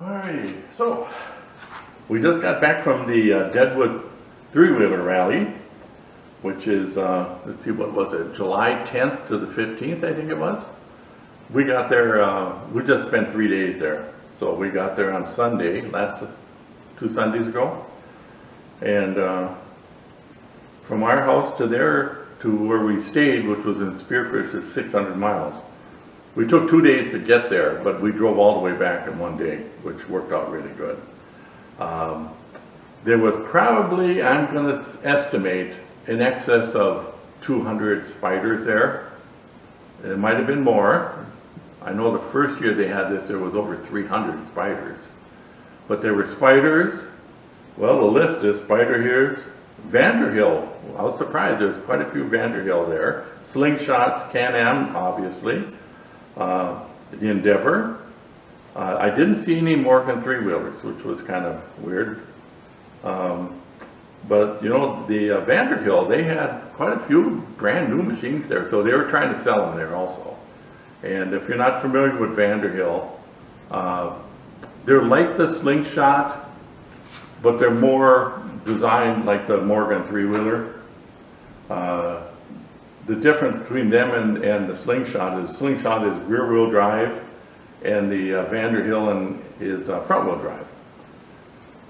Alrighty, so we just got back from the Deadwood three-wheeler rally, which is, let's see, what was it, July 10th to the 15th, I think it was. We got there, we just spent 3 days there. So we got there on Sunday, two Sundays ago. And from our house to there, to where we stayed, which was in Spearfish, is 600 miles. We took 2 days to get there, but we drove all the way back in 1 day, which worked out really good. There was probably, I'm going to estimate, in excess of 200 Spyders there. It might have been more. I know the first year they had this, there was over 300 Spyders. But there were Spyders, well, the list is Spyder here's Vanderhill. I was surprised, there's quite a few Vanderhill there. Slingshots, CanAm, obviously. The Endeavor. I didn't see any Morgan three-wheelers, which was kind of weird. But you know, the Vanderhill, they had quite a few brand new machines there, so they were trying to sell them there also. And if you're not familiar with Vanderhill, they're like the Slingshot, but they're more designed like the Morgan three-wheeler. The difference between them and the Slingshot is rear-wheel drive, and the Vanderhill is front-wheel drive,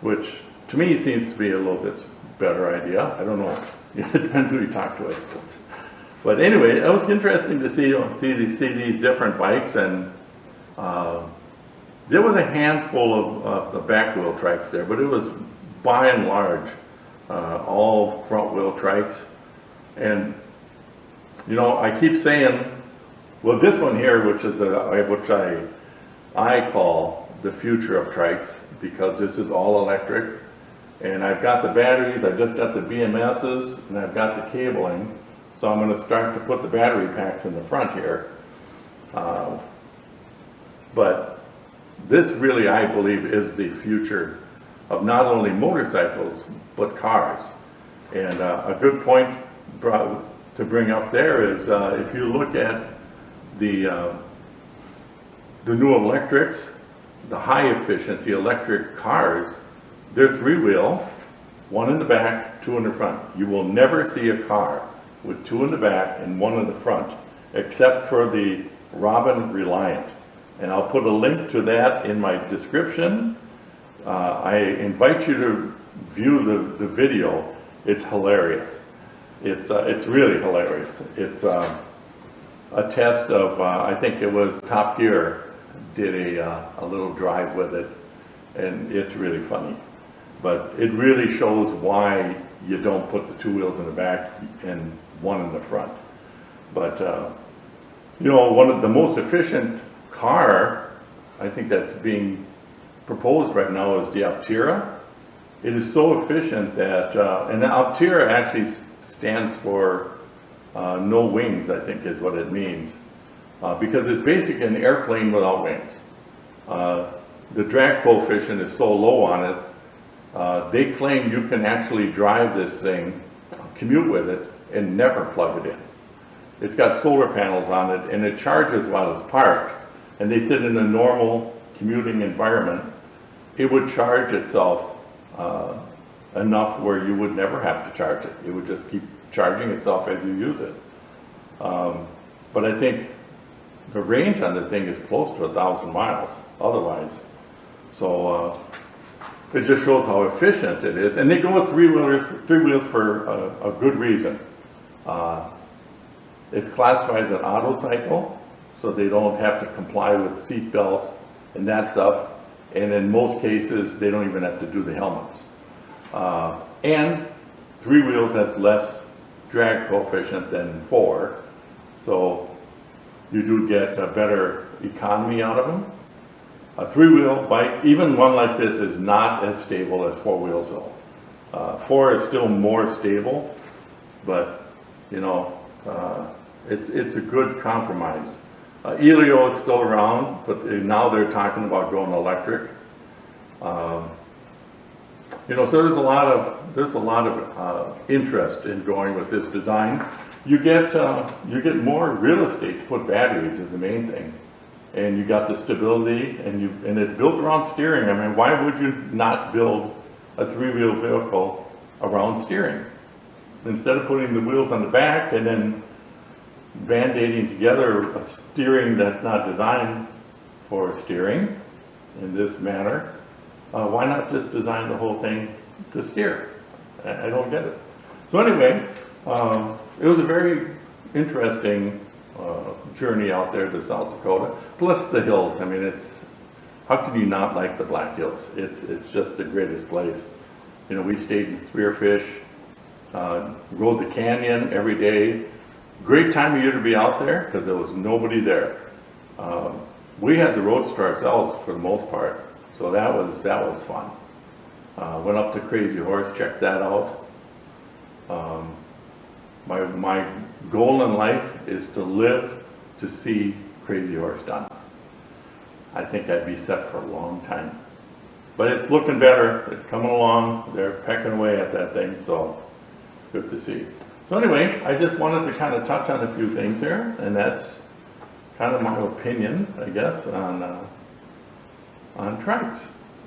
which to me seems to be a little bit better idea. I don't know. It depends who you talk to, I suppose. But anyway, it was interesting to see these different bikes, and there was a handful of the back-wheel trikes there, but it was by and large all front-wheel trikes. And you know, I keep saying, well, this one here, which I call the future of trikes, because this is all electric, and I've got the batteries, I just got the BMSs, and I've got the cabling, so I'm going to start to put the battery packs in the front here. But this really, I believe, is the future of not only motorcycles, but cars. And a good point to bring up there is if you look at the new electrics, the high efficiency electric cars, they're three-wheel, one in the back, two in the front. You will never see a car with two in the back and one in the front, except for the Robin Reliant. And I'll put a link to that in my description. I invite you to view the video. It's hilarious. It's really hilarious. It's a test of, I think it was Top Gear did a little drive with it, and it's really funny. But it really shows why you don't put the two wheels in the back and one in the front. But, you know, one of the most efficient car, I think that's being proposed right now is the Aptera. It is so efficient that, and the Aptera actually stands for no wings, I think is what it means, because it's basically an airplane without wings. The drag coefficient is so low on it, they claim you can actually drive this thing, commute with it, and never plug it in. It's got solar panels on it, and it charges while it's parked. And they said in a normal commuting environment, it would charge itself enough where you would never have to charge it. It would just keep charging itself as you use it. But I think the range on the thing is close to 1,000 miles otherwise. So it just shows how efficient it is. And they go with three wheels for a good reason. It's classified as an auto cycle, so they don't have to comply with seat belt and that stuff. And in most cases, they don't even have to do the helmets. And three wheels has less drag coefficient than four, so you do get a better economy out of them. A three-wheel bike, even one like this, is not as stable as four wheels though. Four is still more stable, but you know, it's a good compromise. Elio is still around, but now they're talking about going electric. You know, so there's a lot of interest in going with this design. You get more real estate to put batteries is the main thing, and you got the stability, and it's built around steering. I mean, why would you not build a three-wheel vehicle around steering? Instead of putting the wheels on the back and then band-aiding together a steering that's not designed for steering in this manner, why not just design the whole thing to steer? I don't get it. So anyway, it was a very interesting journey out there to South Dakota, plus the hills. I mean, how can you not like the Black Hills? It's just the greatest place. You know, we stayed in Spearfish, rode the canyon every day. Great time of year to be out there because there was nobody there. We had the roads to ourselves for the most part, so that was fun. Went up to Crazy Horse, checked that out. My goal in life is to live to see Crazy Horse done. I think I'd be set for a long time. But it's looking better, it's coming along, they're pecking away at that thing, so good to see. So anyway, I just wanted to kind of touch on a few things here, and that's kind of my opinion, I guess, on trikes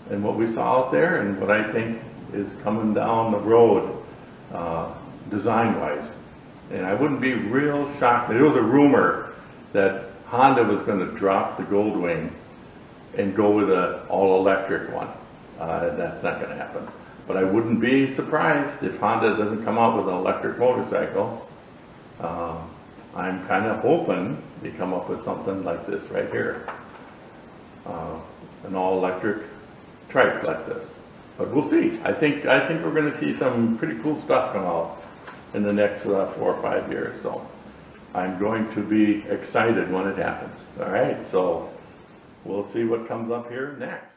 and what we saw out there and what I think is coming down the road design-wise. And I wouldn't be real shocked. There was a rumor that Honda was going to drop the Goldwing and go with an all-electric one. That's not going to happen. But I wouldn't be surprised if Honda doesn't come out with an electric motorcycle. I'm kind of hoping they come up with something like this right here. An all-electric trike like this. But we'll see. I think we're going to see some pretty cool stuff come out in the next 4 or 5 years. So I'm going to be excited when it happens. All right, so we'll see what comes up here next.